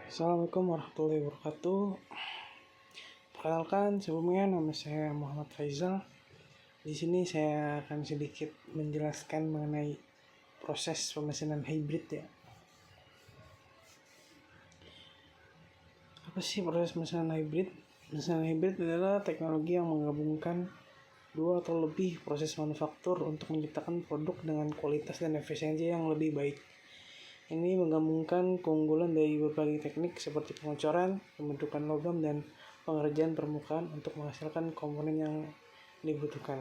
Assalamualaikum warahmatullahi wabarakatuh. Perkenalkan, sebelumnya nama saya Muhammad Faizal. Di sini saya akan sedikit menjelaskan mengenai proses pemesanan hybrid ya. Apa sih proses pemesanan hybrid? Pemesanan hybrid adalah teknologi yang menggabungkan dua atau lebih proses manufaktur untuk menciptakan produk dengan kualitas dan efisiensi yang lebih baik. Ini menggabungkan keunggulan dari berbagai teknik seperti pengecoran, pembentukan logam, dan pengerjaan permukaan untuk menghasilkan komponen yang dibutuhkan.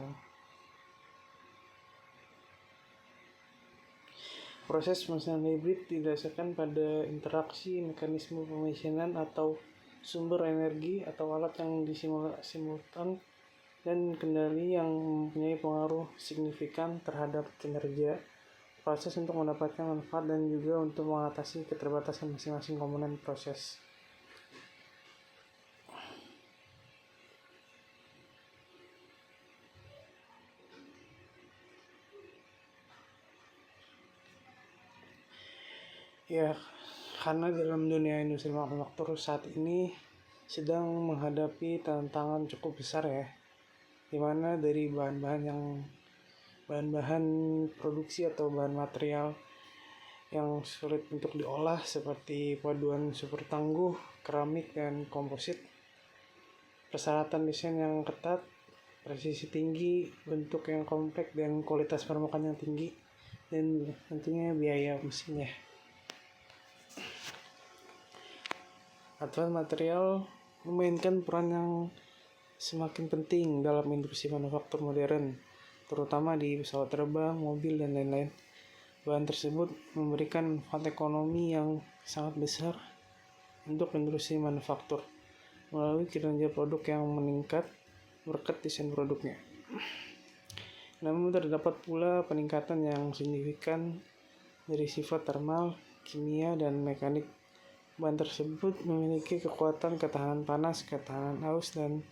Proses pemesanan hybrid didasarkan pada interaksi mekanisme pemesanan atau sumber energi atau alat yang disimultan dan kendali yang mempunyai pengaruh signifikan terhadap kinerja proses untuk mendapatkan manfaat dan juga untuk mengatasi keterbatasan masing-masing komponen proses. Ya, karena dalam dunia industri manufaktur saat ini sedang menghadapi tantangan cukup besar ya, dimana dari bahan-bahan produksi atau bahan material yang sulit untuk diolah seperti paduan super tangguh, keramik, dan komposit, persyaratan desain yang ketat, presisi tinggi, bentuk yang kompleks, dan kualitas permukaan yang tinggi, dan tentunya biaya mesinnya. Advanced material memainkan peran yang semakin penting dalam industri manufaktur modern, terutama di pesawat terbang, mobil, dan lain-lain. Bahan tersebut memberikan manfaat ekonomi yang sangat besar untuk industri manufaktur melalui kinerja produk yang meningkat berkat desain produknya. Namun terdapat pula peningkatan yang signifikan dari sifat termal, kimia, dan mekanik. Bahan tersebut memiliki kekuatan ketahanan panas, ketahanan aus, dan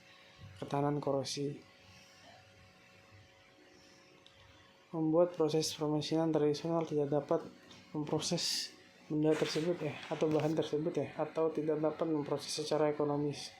ketahanan korosi, membuat proses pemesanan tradisional tidak dapat memproses benda tersebut atau bahan tersebut atau tidak dapat memproses secara ekonomis.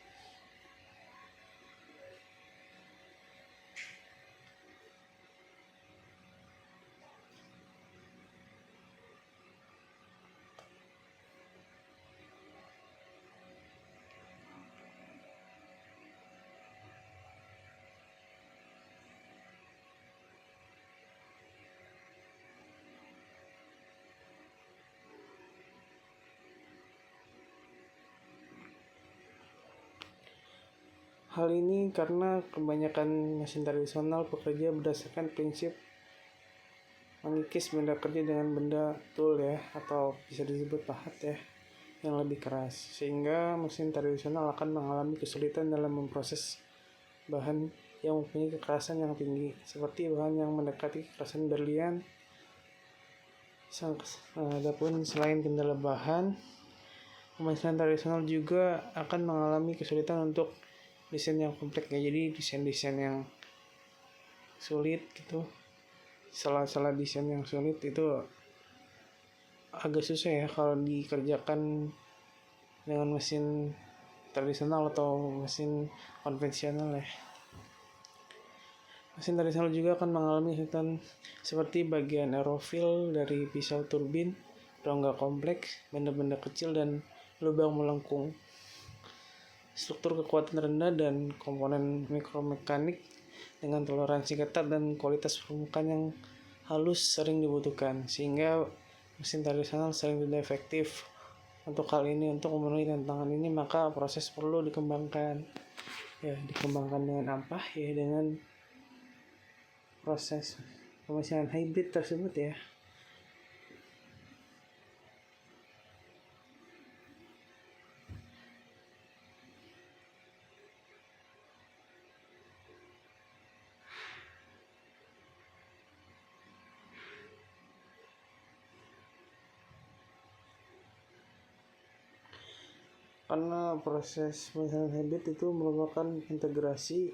Hal ini karena kebanyakan mesin tradisional bekerja berdasarkan prinsip mengikis benda kerja dengan benda tool atau bisa disebut pahat yang lebih keras, sehingga mesin tradisional akan mengalami kesulitan dalam memproses bahan yang mempunyai kekerasan yang tinggi, seperti bahan yang mendekati kekerasan berlian. Adapun selain kendala bahan, pemesanan tradisional juga akan mengalami kesulitan untuk desain yang kompleks jadi desain-desain yang sulit gitu, salah desain yang sulit itu agak susah kalau dikerjakan dengan mesin tradisional atau mesin konvensional Mesin tradisional juga akan mengalami kesulitan seperti bagian aerofil dari pisau turbin, rongga kompleks, benda-benda kecil, dan lubang melengkung. Struktur kekuatan rendah dan komponen mikromekanik dengan toleransi ketat dan kualitas permukaan yang halus sering dibutuhkan, sehingga mesin tradisional sering tidak efektif. Untuk hal ini, untuk memenuhi tantangan ini, maka proses perlu dikembangkan. Dikembangkan dengan apa? Dengan proses pemesanan hybrid tersebut Karena proses pemesanan hybrid itu merupakan integrasi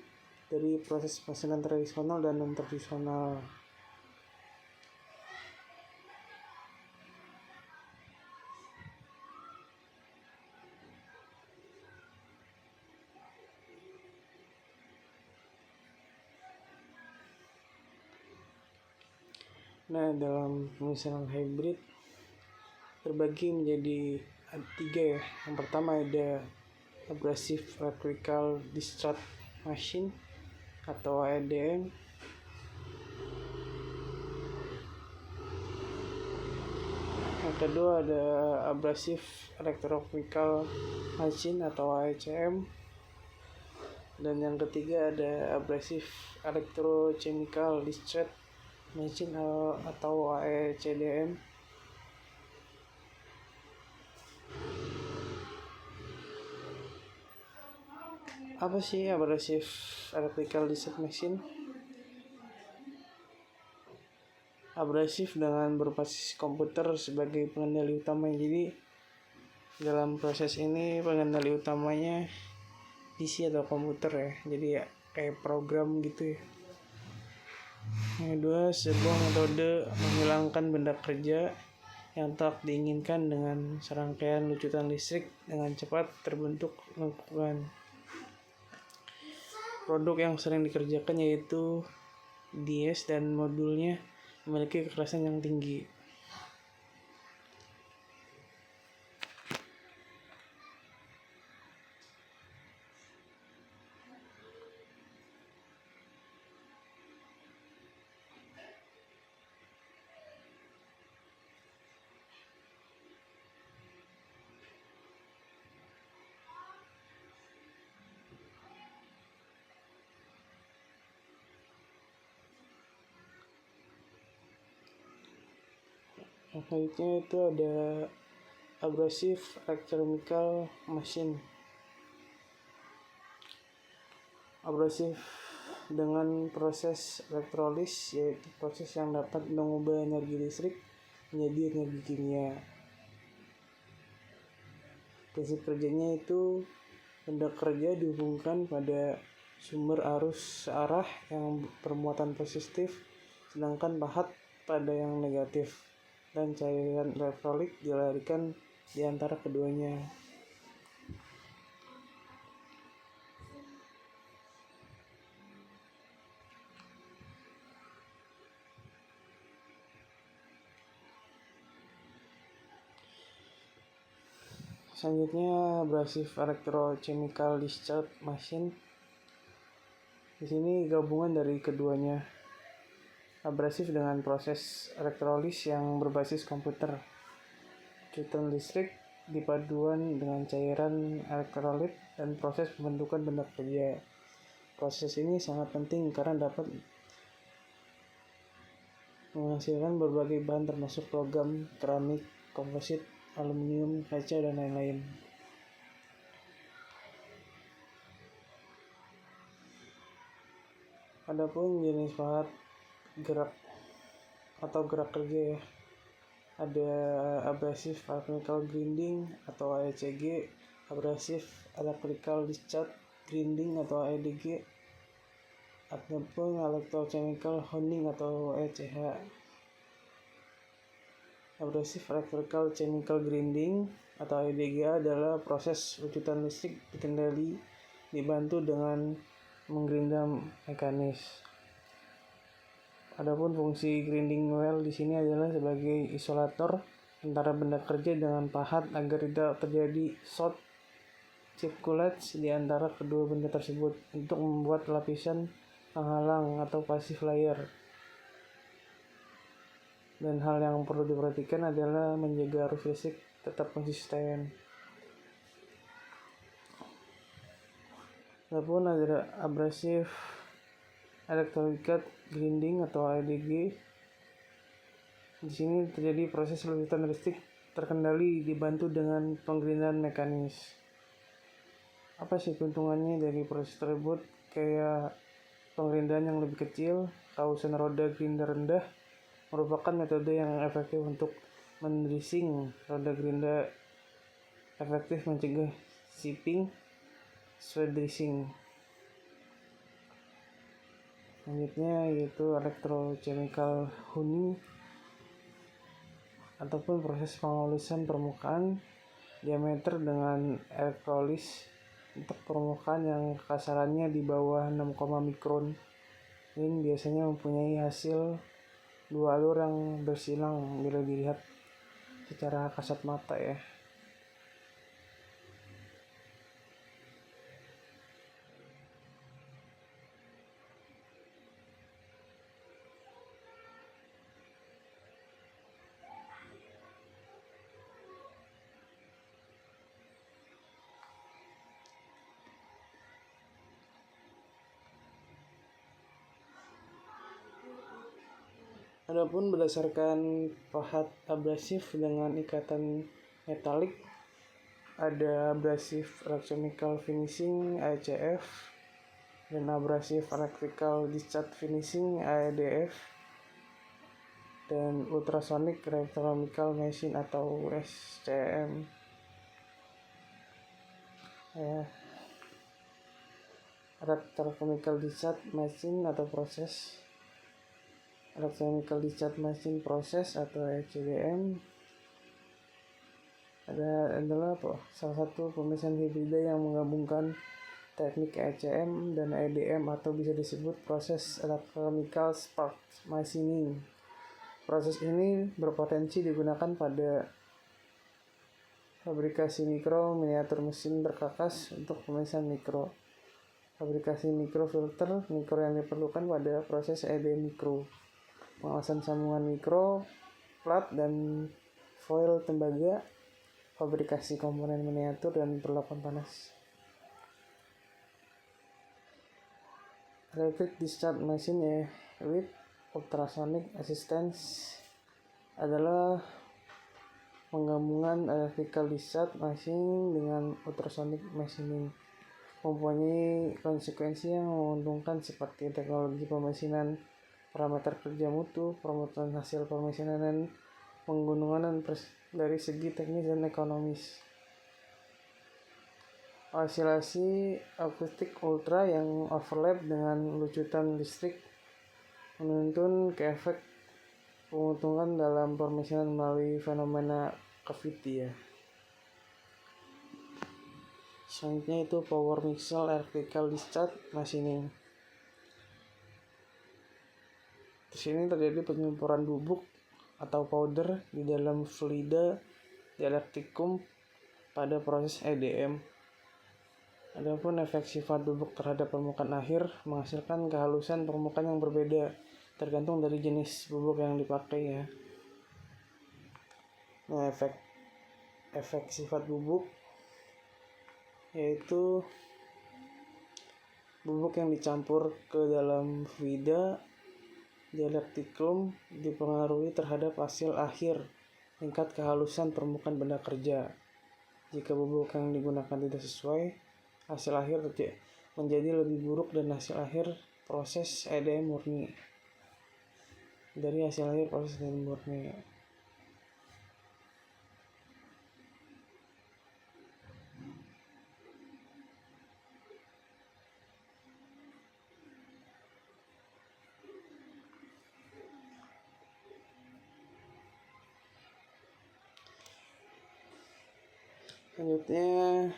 dari proses pemesanan tradisional dan non-tradisional. Nah, dalam pemisahan hybrid terbagi menjadi 3 ya. Yang pertama ada abrasive electrical discharge machine atau AEDM. Yang kedua ada abrasive electrochemical machine atau AECM. Dan yang ketiga ada abrasive electrochemical discharge machine atau AECDM. Apa sih abrasive electrical discharge machine? Abrasif dengan berbasis komputer sebagai pengendali utama. Jadi dalam proses ini pengendali utamanya PC atau komputer ya. Jadi ya kayak program gitu ya. Yang kedua, sebuah metode menghilangkan benda kerja yang tak diinginkan dengan serangkaian lucutan listrik dengan cepat terbentuk lengkungan. Produk yang sering dikerjakan yaitu DS dan modulnya memiliki kekerasan yang tinggi. Selanjutnya itu ada abrasive electrochemical machine. Abrasif dengan proses elektrolis, yaitu proses yang dapat mengubah energi listrik menjadi energi kimia. Prinsip kerjanya itu benda kerja dihubungkan pada sumber arus searah yang bermuatan positif, sedangkan pahat pada yang negatif, dan cairan elektrolit dilarikan di antara keduanya. Selanjutnya abrasive electrochemical discharge machine. Di sini gabungan dari keduanya. Abrasif dengan proses elektrolis yang berbasis komputer. Lucutan listrik dipaduan dengan cairan elektrolit dan proses pembentukan benda kerja. Proses ini sangat penting karena dapat menghasilkan berbagai bahan termasuk logam, keramik, komposit, aluminium, kaca, dan lain-lain. Adapun jenis pahat gerak atau gerak kerja ya, ada abrasive electrical grinding atau AECG, abrasive electrical discharge grinding atau AEDG, ataupun electrochemical honing atau ECH. Abrasive electrical chemical grinding atau AEDG adalah proses lucutan listrik dikendali dibantu dengan menggrindam mekanis. Adapun fungsi grinding well di sini adalah sebagai isolator antara benda kerja dengan pahat agar tidak terjadi short circuits di antara kedua benda tersebut untuk membuat lapisan penghalang atau passive layer. Dan hal yang perlu diperhatikan adalah menjaga arus listrik tetap konsisten. Adapun ada abrasive electrochemical grinding atau AEDG. Di sini terjadi proses lucutan listrik terkendali dibantu dengan penggrindaan mekanis. Apa sih keuntungannya dari proses tersebut? Kayak penggrindaan yang lebih kecil, kausan roda grinder rendah, merupakan metode yang efektif untuk mendressing roda grinder, efektif mencegah shipping, sweat dressing. Selanjutnya yaitu electrochemical honing ataupun proses penghalusan permukaan diameter dengan elektrolis untuk permukaan yang kasarannya di bawah 6, mikron. Ini biasanya mempunyai hasil dua alur yang bersilang bila dilihat secara kasat mata ya. Adapun berdasarkan pahat abrasif dengan ikatan metalik, ada abrasif electrochemical finishing (AECF) dan abrasif electrical discharge finishing (AEDF) dan ultrasonic electrochemical machine atau SCM. Electrochemical discharge machine atau proses Electrochemical Discharge Machine Process atau ECDM adalah salah satu pemisahan hibrida yang menggabungkan teknik ECM dan EDM atau bisa disebut proses Electrochemical Spark Machining. Proses ini berpotensi digunakan pada fabrikasi mikro miniatur mesin berkakas untuk pemisahan mikro, fabrikasi mikrofilter mikro yang diperlukan pada proses EDM mikro, pengawasan sambungan mikro, plat dan foil tembaga, fabrikasi komponen miniatur dan perlakuan panas. Electric Discharge Machine with Ultrasonic Assistance adalah penggabungan electrical discharge machine dengan ultrasonic machining. Mempunyai konsekuensi yang menguntungkan seperti teknologi pemesinan, parameter kerja mutu, pemotongan hasil pemesinan, dan penggunaan dari segi teknis dan ekonomis. Osilasi akustik ultra yang overlap dengan lucutan listrik menuntun ke efek menguntungkan dalam pemesinan melalui fenomena cavity ya. Selanjutnya itu power mixel electrical discharge machining. Di sini terjadi penyemprotan bubuk atau powder di dalam fluida dielektrikum pada proses EDM. Adapun efek sifat bubuk terhadap permukaan akhir menghasilkan kehalusan permukaan yang berbeda tergantung dari jenis bubuk yang dipakai ya. Nah, efek sifat bubuk yaitu bubuk yang dicampur ke dalam fluida dielektrikum dipengaruhi terhadap hasil akhir tingkat kehalusan permukaan benda kerja. Jika bubuk yang digunakan tidak sesuai, hasil akhir menjadi lebih buruk dan hasil akhir proses EDM murni. Selanjutnya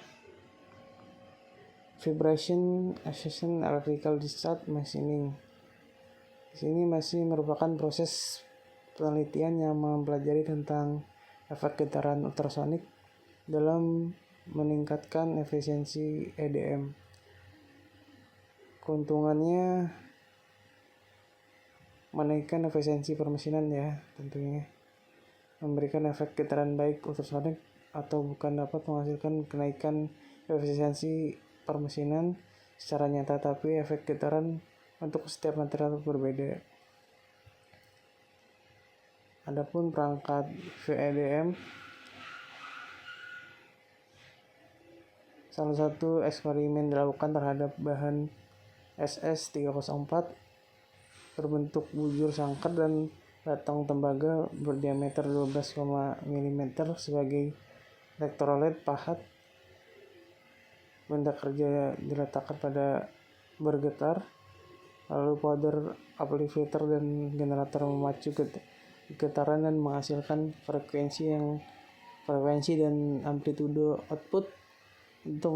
vibration assisted electrical discharge machining. Di sini masih merupakan proses penelitian yang mempelajari tentang efek getaran ultrasonik dalam meningkatkan efisiensi EDM. Keuntungannya menaikkan efisiensi permesinan ya tentunya, memberikan efek getaran baik ultrasonik atau bukan dapat menghasilkan kenaikan efisiensi permesinan secara nyata, tapi efek getaran untuk setiap material berbeda. Adapun perangkat VEDM, salah satu eksperimen dilakukan terhadap bahan SS304 berbentuk bujur sangkar dan batang tembaga berdiameter 12 mm sebagai elektrolit pahat. Benda kerja diletakkan pada bergetar, lalu powder amplifier dan generator memacu getaran dan menghasilkan frekuensi dan amplitudo output untuk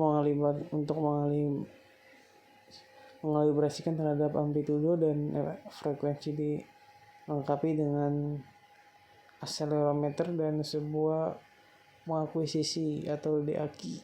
mengalibrasikan terhadap amplitudo dan frekuensi di lengkapi dengan akselerometer dan sebuah mengakuisisi atau DAQ.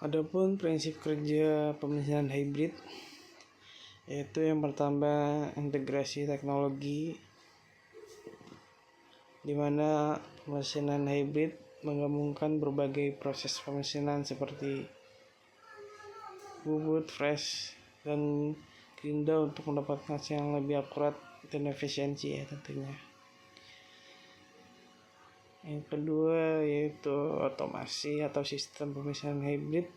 Adapun prinsip kerja pemesinan hybrid, yaitu yang pertama integrasi teknologi, di mana pemesinan hybrid menggabungkan berbagai proses pemesinan seperti bubut, fresh, dan gerinda untuk mendapatkan hasil yang lebih akurat dan efisiensi ya tentunya. Yang kedua yaitu otomasi atau sistem pemesinan hybrid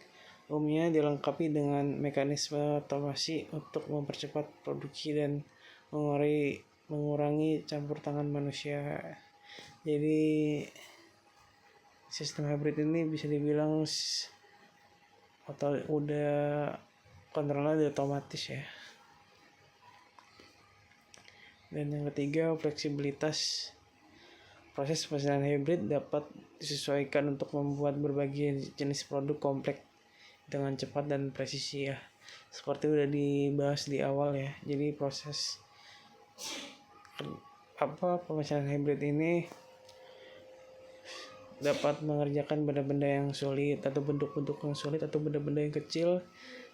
umumnya dilengkapi dengan mekanisme otomasi untuk mempercepat produksi dan mengurangi campur tangan manusia. Jadi sistem hybrid ini bisa dibilang atau udah kontrolnya otomatis ya. Dan yang ketiga, fleksibilitas. Proses pemesinan hybrid dapat disesuaikan untuk membuat berbagai jenis produk kompleks dengan cepat dan presisi ya. Seperti udah dibahas di awal ya. Jadi proses pemesinan hybrid ini dapat mengerjakan benda-benda yang sulit atau bentuk-bentuk yang sulit atau benda-benda yang kecil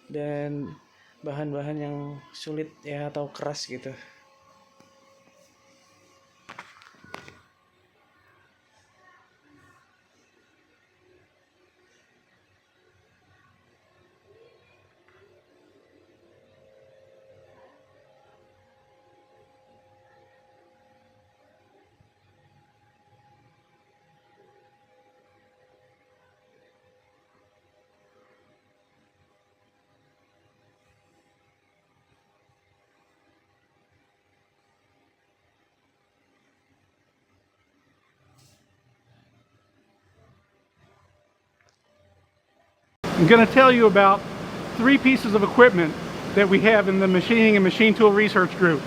dan bahan-bahan yang sulit ya atau keras gitu. I'm going to tell you about 3 pieces of equipment that we have in the Machining and Machine Tool Research Group.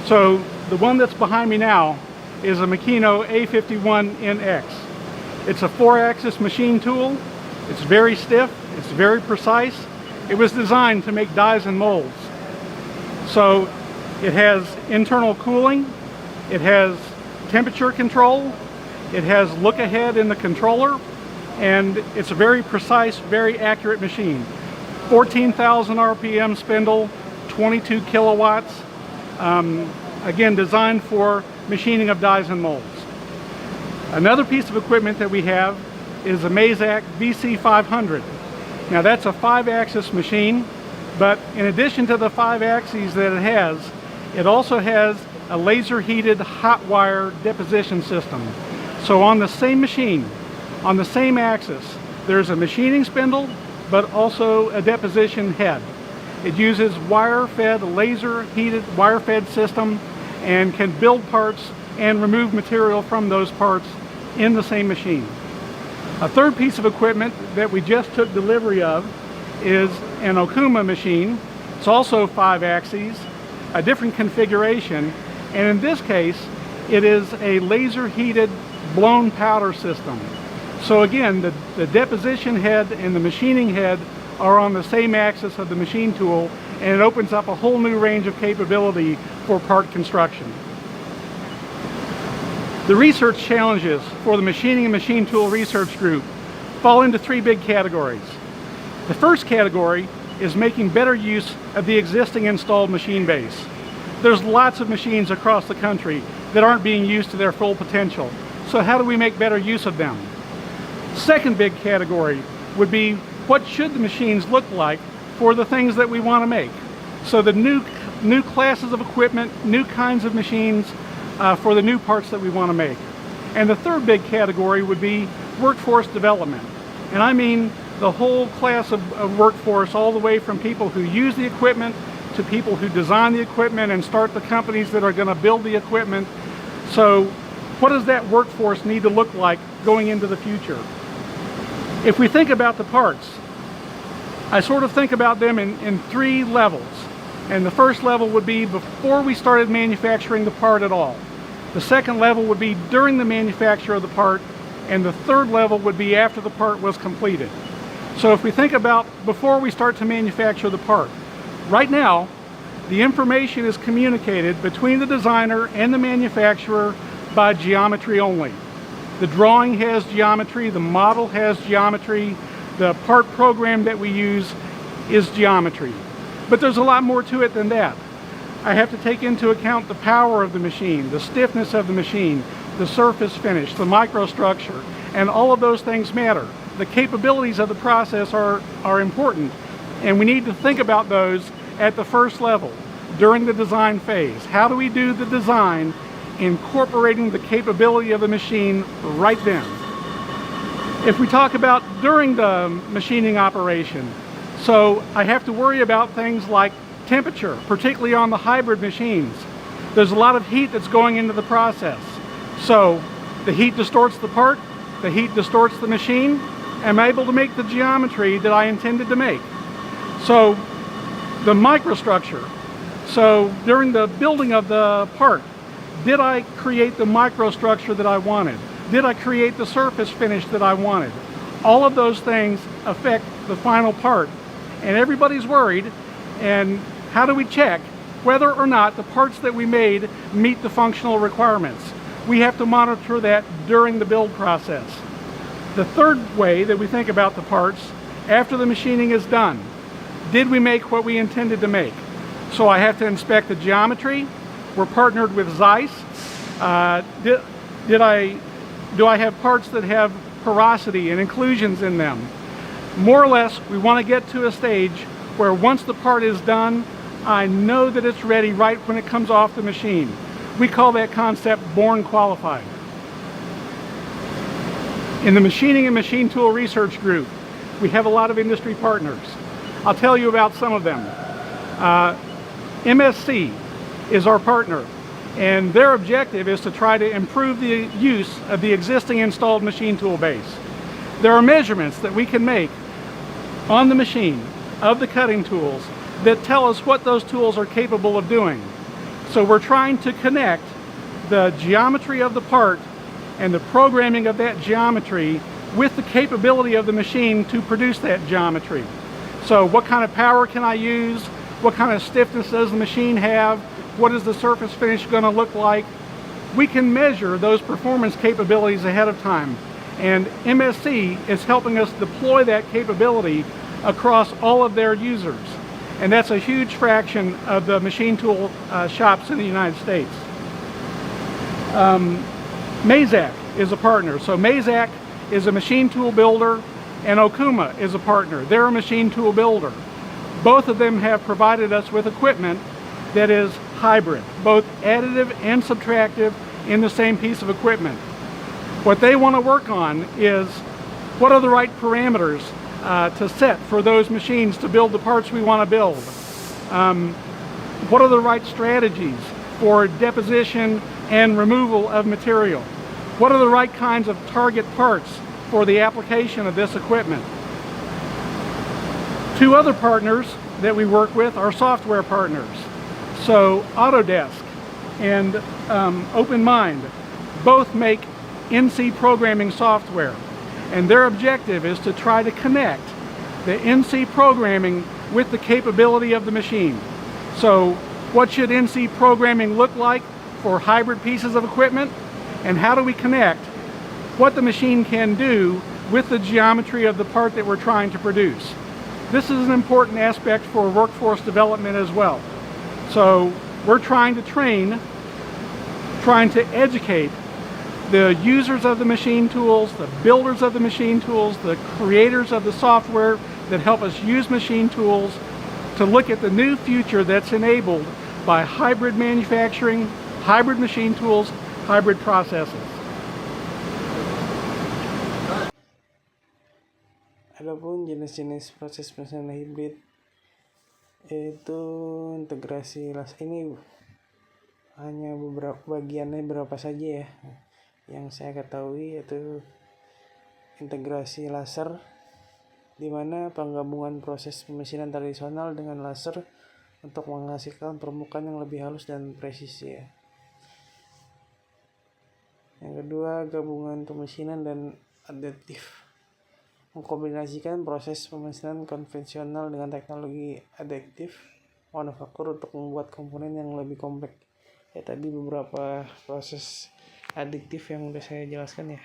So the one that's behind me now is a Makino A51NX. It's a 4-axis machine tool. It's very stiff, it's very precise. It was designed to make dies and molds. So it has internal cooling, it has temperature control, it has look ahead in the controller, and it's a very precise, very accurate machine. 14,000 RPM spindle, 22 kilowatts, again designed for machining of dies and molds. Another piece of equipment that we have is a Mazak VC500. Now that's a 5-axis machine, but in addition to the 5 axes that it also has a laser heated hot wire deposition system. So on the same machine, on the same axis, there's a machining spindle, but also a deposition head. It uses wire-fed, laser-heated, wire-fed system and can build parts and remove material from those parts in the same machine. A third piece of equipment that we just took delivery of is an Okuma machine. It's also 5 axes, a different configuration, and in this case, it is a laser-heated blown powder system. So again, the deposition head and the machining head are on the same axis of the machine tool, and it opens up a whole new range of capability for part construction. The research challenges for the Machining and Machine Tool Research Group fall into 3 big categories. The first category is making better use of the existing installed machine base. There's lots of machines across the country that aren't being used to their full potential. So how do we make better use of them? Second big category would be, what should the machines look like for the things that we want to make? So the new classes of equipment, new kinds of machines for the new parts that we want to make. And the third big category would be workforce development. And I mean the whole class of workforce, all the way from people who use the equipment to people who design the equipment and start the companies that are going to build the equipment. So what does that workforce need to look like going into the future? If we think about the parts, I sort of think about them in three levels. And the first level would be before we started manufacturing the part at all. The second level would be during the manufacture of the part, and the third level would be after the part was completed. So if we think about before we start to manufacture the part, right now, the information is communicated between the designer and the manufacturer by geometry only. The drawing has geometry, the model has geometry, the part program that we use is geometry. But there's a lot more to it than that. I have to take into account the power of the machine, the stiffness of the machine, the surface finish, the microstructure, and all of those things matter. The capabilities of the process are important, and we need to think about those at the first level, during the design phase. How do we do the design, incorporating the capability of the machine right then? If we talk about during the machining operation, so I have to worry about things like temperature, particularly on the hybrid machines. There's a lot of heat that's going into the process. So the heat distorts the part, the heat distorts the machine. Am I able to make the geometry that I intended to make? So the microstructure. So during the building of the part, did I create the microstructure that I wanted? Did I create the surface finish that I wanted? All of those things affect the final part. And everybody's worried, and how do we check whether or not the parts that we made meet the functional requirements? We have to monitor that during the build process. The third way that we think about the parts, after the machining is done, did we make what we intended to make? So I have to inspect the geometry. We're partnered with Zeiss. Do I have parts that have porosity and inclusions in them? More or less, we want to get to a stage where once the part is done, I know that it's ready right when it comes off the machine. We call that concept born qualified. In the Machining and Machine Tool Research Group, we have a lot of industry partners. I'll tell you about some of them. MSC is our partner, and their objective is to try to improve the use of the existing installed machine tool base. There are measurements that we can make on the machine of the cutting tools that tell us what those tools are capable of doing. So we're trying to connect the geometry of the part and the programming of that geometry with the capability of the machine to produce that geometry. So what kind of power can I use? What kind of stiffness does the machine have? What is the surface finish going to look like? We can measure those performance capabilities ahead of time. And MSC is helping us deploy that capability across all of their users. And that's a huge fraction of the machine tool shops in the United States. Mazak is a partner. So Mazak is a machine tool builder, and Okuma is a partner. They're a machine tool builder. Both of them have provided us with equipment that is hybrid, both additive and subtractive in the same piece of equipment. What they want to work on is what are the right parameters to set for those machines to build the parts we want to build. What are the right strategies for deposition and removal of material? What are the right kinds of target parts for the application of this equipment? Two other partners that we work with are software partners. So Autodesk and OpenMind both make NC programming software, and their objective is to try to connect the NC programming with the capability of the machine. So what should NC programming look like for hybrid pieces of equipment, and how do we connect what the machine can do with the geometry of the part that we're trying to produce? This is an important aspect for workforce development as well. So we're trying to train, trying to educate the users of the machine tools, the builders of the machine tools, the creators of the software that help us use machine tools to look at the new future that's enabled by hybrid manufacturing, hybrid machine tools, hybrid processes. Adapun jenis-jenis proses pemesinan hibrid yaitu integrasi laser. Ini hanya beberapa bagiannya berapa saja ya yang saya ketahui, yaitu integrasi laser, di mana penggabungan proses pemesinan tradisional dengan laser untuk menghasilkan permukaan yang lebih halus dan presisi ya. Yang kedua, gabungan pemesinan dan additif, mengkombinasikan proses pemesinan konvensional dengan teknologi additif manufaktur untuk membuat komponen yang lebih kompleks. Ya, tadi beberapa proses additif yang udah saya jelaskan ya.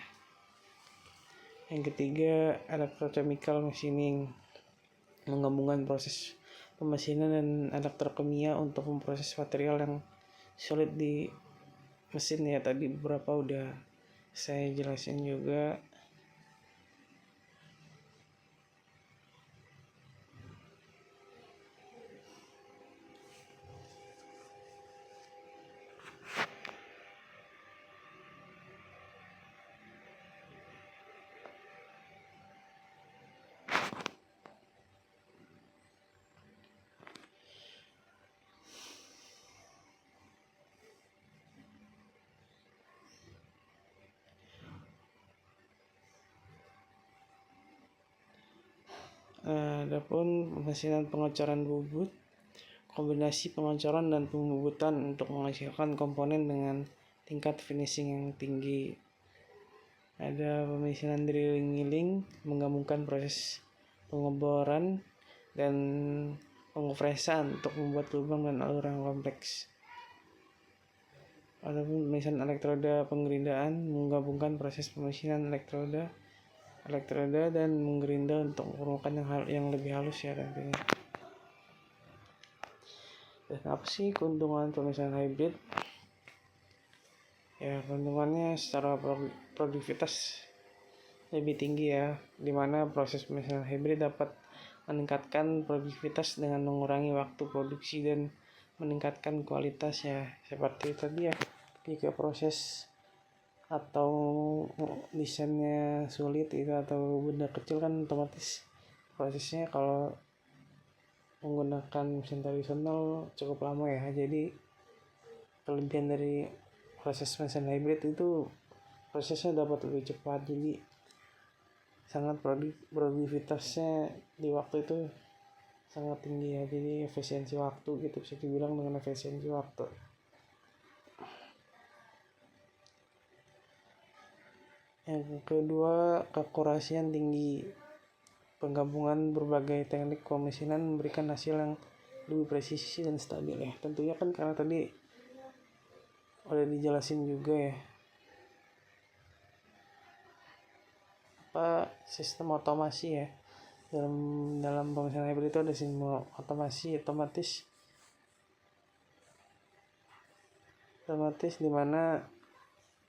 Yang ketiga, electrochemical machining, menggabungkan proses pemesinan dan elektrokimia untuk memproses material yang sulit di mesin ya. Tadi beberapa udah saya jelasin juga. Adapun pemesinan pengecoran bubut, kombinasi pengecoran dan pembubutan untuk menghasilkan komponen dengan tingkat finishing yang tinggi. Ada pemesinan drilling milling, menggabungkan proses pengeboran dan pengopresan untuk membuat lubang dan alur yang kompleks. Ada pemesinan elektroda penggerindaan, menggabungkan proses pemesinan elektroda dan menggerinda untuk permukaan yang lebih halus ya tentunya. Dan apa sih keuntungan pemesinan hybrid? Ya, keuntungannya secara produktivitas lebih tinggi ya, dimana proses pemesinan hybrid dapat meningkatkan produktivitas dengan mengurangi waktu produksi dan meningkatkan kualitas ya. Seperti tadi ya, jika proses atau desainnya sulit itu atau benda kecil kan otomatis prosesnya kalau menggunakan mesin tradisional cukup lama ya. Jadi kelebihan dari proses mesin hybrid itu prosesnya dapat lebih cepat, jadi sangat produktivitasnya di waktu itu sangat tinggi ya. Jadi efisiensi waktu gitu bisa dibilang dengan efisiensi waktu. Yang kedua, keakurasian tinggi. Penggabungan berbagai teknik pemesinan memberikan hasil yang lebih presisi dan stabil ya. Tentunya kan karena tadi udah dijelasin juga ya, apa sistem otomasi ya. Dalam pemesinan hybrid itu ada sistem otomatis di mana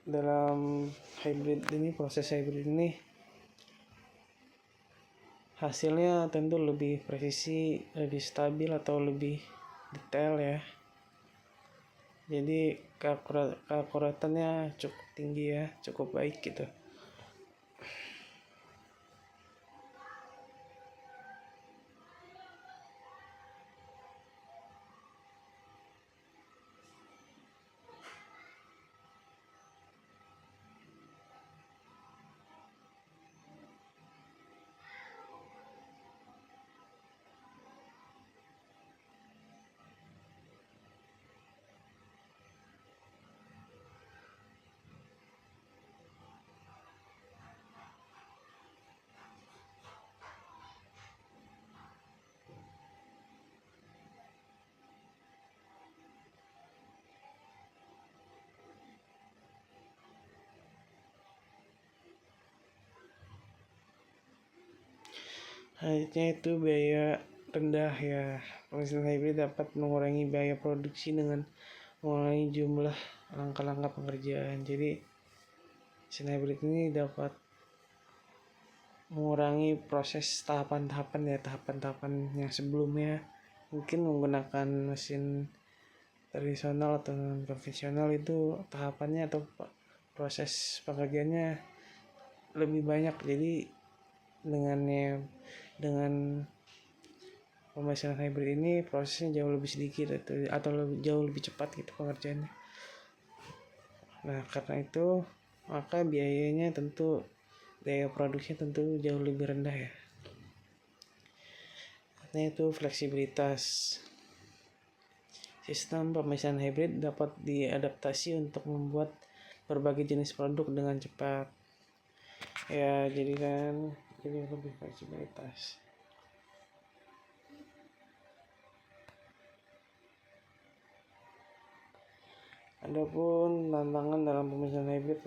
dalam proses hybrid ini hasilnya tentu lebih presisi, lebih stabil atau lebih detail ya. Jadi keakuratannya cukup tinggi ya, cukup baik gitu. Selanjutnya itu biaya rendah ya. Pemesinan hybrid dapat mengurangi biaya produksi dengan mengurangi jumlah langkah-langkah pengerjaan. Jadi mesin hybrid ini dapat mengurangi proses tahapan-tahapan yang sebelumnya mungkin menggunakan mesin tradisional atau non konvensional. Itu tahapannya atau proses pengerjaannya lebih banyak. Jadi dengan pemesinan hybrid ini prosesnya jauh lebih sedikit atau jauh lebih cepat gitu pengerjaannya. Nah, karena itu maka biaya produksinya tentu jauh lebih rendah ya. Nah, itu fleksibilitas. Sistem pemesinan hybrid dapat diadaptasi untuk membuat berbagai jenis produk dengan cepat. Ya, jadi lebih fleksibilitas. Adapun tantangan dalam pemesinan hybrid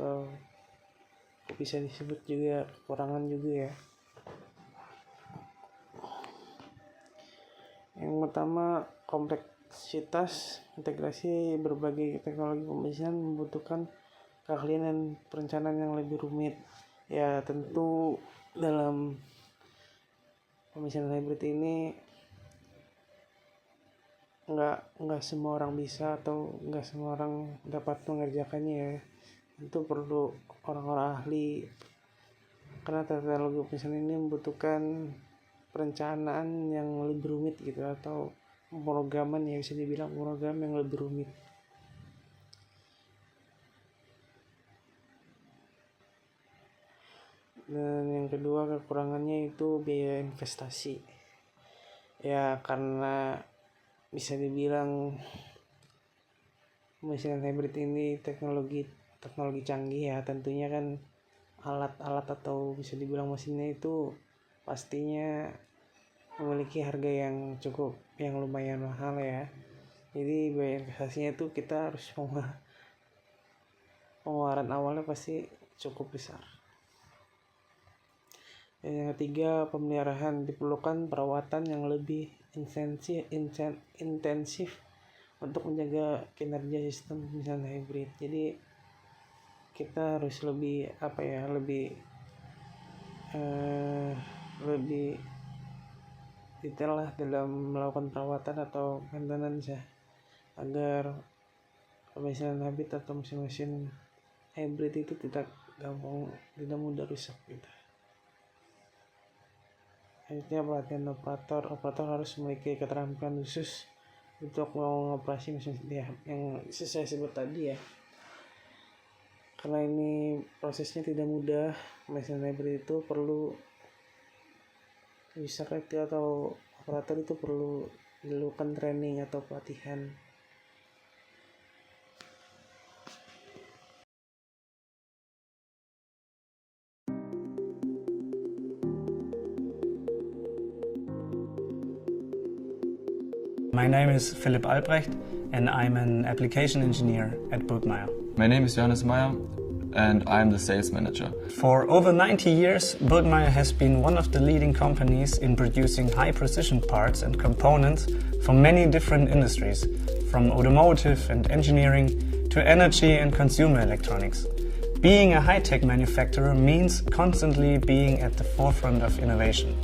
bisa disebut juga kekurangan juga ya. Yang pertama, kompleksitas integrasi berbagai teknologi pemesinan membutuhkan keahlian dan perencanaan yang lebih rumit. Ya, tentu dalam pemesinan hybrid ini nggak semua orang bisa atau nggak semua orang dapat mengerjakannya ya. Itu perlu orang-orang ahli, karena teknologi pemesinan ini membutuhkan perencanaan yang lebih rumit gitu, atau pemrograman ya, bisa dibilang program yang lebih rumit. Dan yang kedua, kekurangannya itu biaya investasi ya, karena bisa dibilang pemesinan hybrid ini teknologi canggih ya. Tentunya kan alat-alat atau bisa dibilang mesinnya itu pastinya memiliki harga yang lumayan mahal ya. Jadi biaya investasinya itu kita harus pengeluaran awalnya pasti cukup besar. Dan yang ketiga, pemeliharaan. Diperlukan perawatan yang lebih intensif untuk menjaga kinerja sistem pemesinan hybrid. Jadi kita harus lebih detail lah dalam melakukan perawatan atau maintenance ya, agar pemesinan hybrid atau mesin-mesin hybrid itu tidak mudah rusak gitu. Akhirnya, pelatihan operator harus memiliki keterampilan khusus untuk mengoperasi mesin ya, yang saya sebut tadi ya. Karena ini prosesnya tidak mudah, mesin hybrid itu perlu atau operator itu perlu dilakukan training atau pelatihan. My name is Philipp Albrecht and I'm an application engineer at Burgmeier. My name is Johannes Meyer and I'm the sales manager. For over 90 years, Burgmeier has been one of the leading companies in producing high-precision parts and components for many different industries, from automotive and engineering to energy and consumer electronics. Being a high-tech manufacturer means constantly being at the forefront of innovation.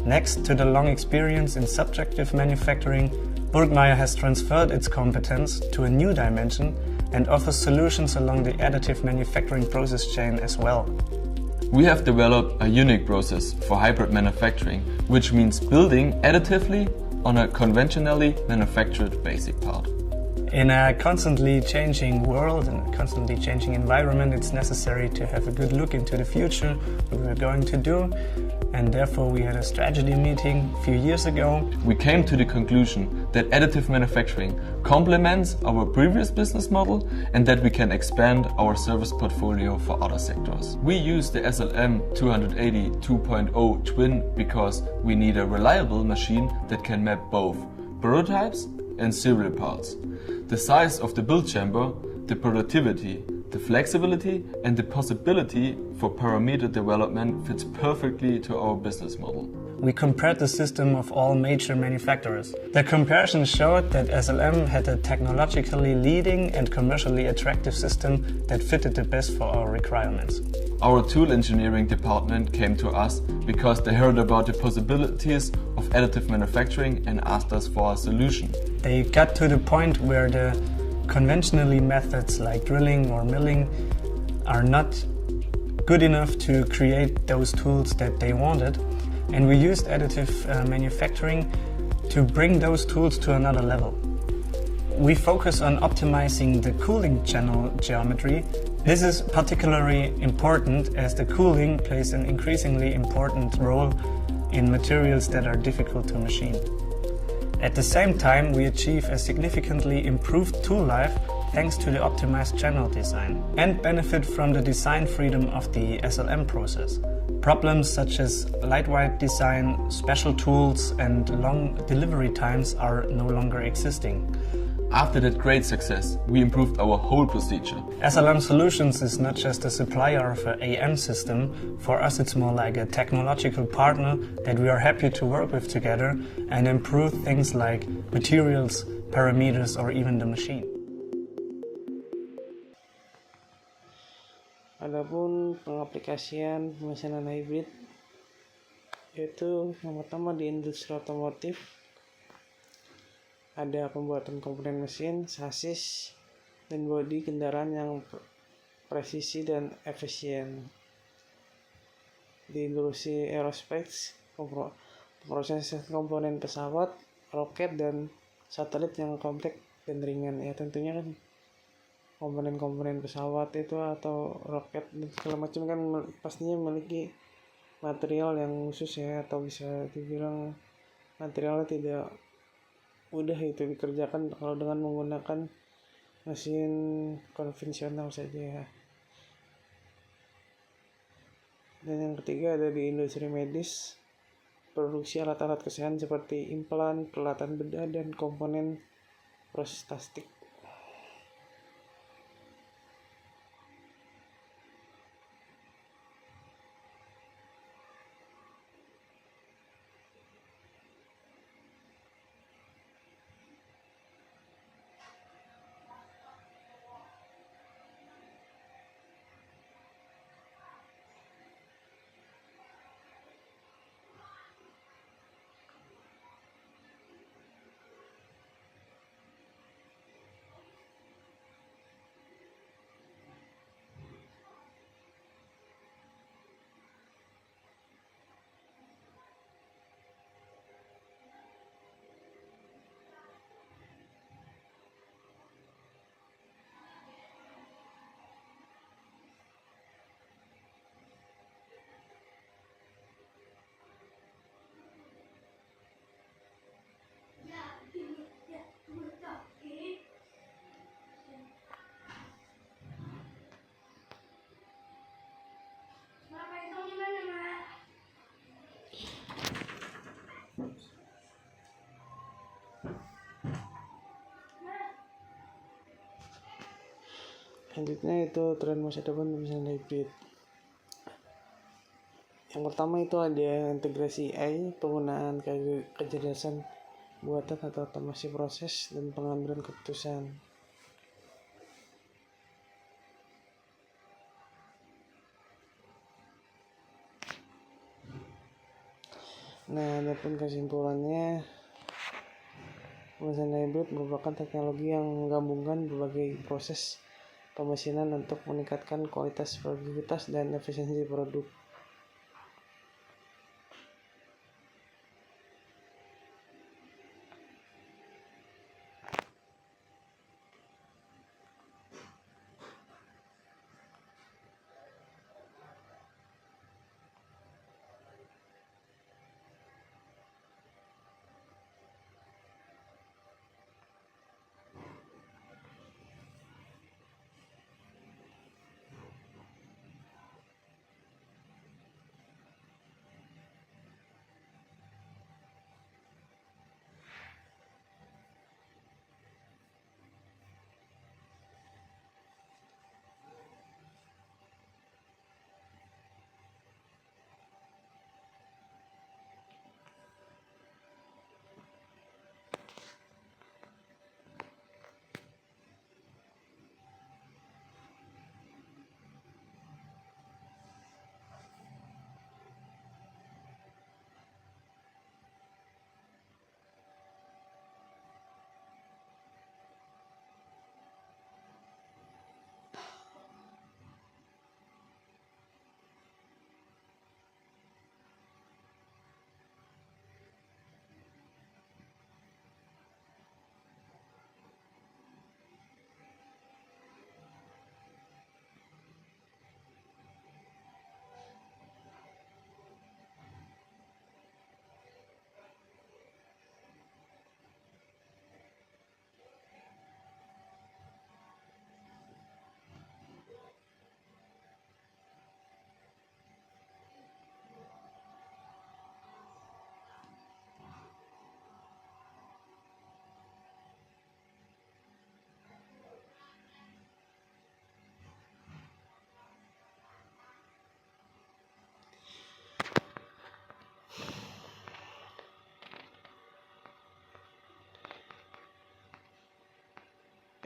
Next to the long experience in subtractive manufacturing, Burgmeier has transferred its competence to a new dimension and offers solutions along the additive manufacturing process chain as well. We have developed a unique process for hybrid manufacturing, which means building additively on a conventionally manufactured basic part. In a constantly changing world and a constantly changing environment, it's necessary to have a good look into the future, what we're going to do, and therefore we had a strategy meeting a few years ago. We came to the conclusion that additive manufacturing complements our previous business model and that we can expand our service portfolio for other sectors. We use the SLM 280 2.0 Twin because we need a reliable machine that can map both prototypes and serial parts. The size of the build chamber, the productivity, the flexibility and the possibility for parameter development fits perfectly to our business model. we compared the system of all major manufacturers. The comparison showed that SLM had a technologically leading and commercially attractive system that fitted the best for our requirements. Our tool engineering department came to us because they heard about the possibilities of additive manufacturing and asked us for a solution. They got to the point where the conventionally methods like drilling or milling are not good enough to create those tools that they wanted, and we used additive manufacturing to bring those tools to another level. We focus on optimizing the cooling channel geometry. This is particularly important as the cooling plays an increasingly important role in materials that are difficult to machine. At the same time, we achieve a significantly improved tool life thanks to the optimized channel design, and benefit from the design freedom of the SLM process. Problems such as lightweight design, special tools, and long delivery times are no longer existing. After that great success, we improved our whole procedure. SLM Solutions is not just a supplier of an AM system. For us, it's more like a technological partner that we are happy to work with together and improve things like materials, parameters, or even the machine. Adapun pengaplikasian pemesanan hybrid, yaitu yang pertama di industri otomotif, ada pembuatan komponen mesin, sasis, dan bodi kendaraan yang presisi dan efisien. Di industri aerospace, pemrosesan komponen pesawat, roket, dan satelit yang kompleks dan ringan. Ya tentunya kan komponen-komponen pesawat itu atau roket dan segala macam kan pastinya memiliki material yang khusus ya, atau bisa dibilang materialnya tidak mudah itu dikerjakan kalau dengan menggunakan mesin konvensional saja ya. Dan yang ketiga ada di industri medis, produksi alat-alat kesehatan seperti implan, peralatan bedah, dan komponen prostetik. Selanjutnya itu tren masa depan pemesanan hybrid. Yang pertama itu ada integrasi AI, penggunaan kecerdasan buatan atau otomasi proses dan pengambilan keputusan. Nah, adapun kesimpulannya, pemesanan hybrid merupakan teknologi yang menggabungkan berbagai proses pemesinan untuk meningkatkan kualitas, produktivitas, dan efisiensi produk.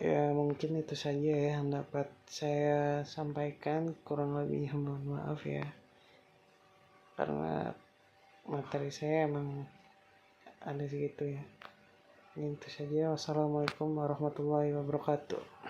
Ya mungkin itu saja ya yang dapat saya sampaikan, kurang lebihnya mohon maaf ya, karena materi saya emang ada segitu ya. Itu saja. Wassalamualaikum warahmatullahi wabarakatuh.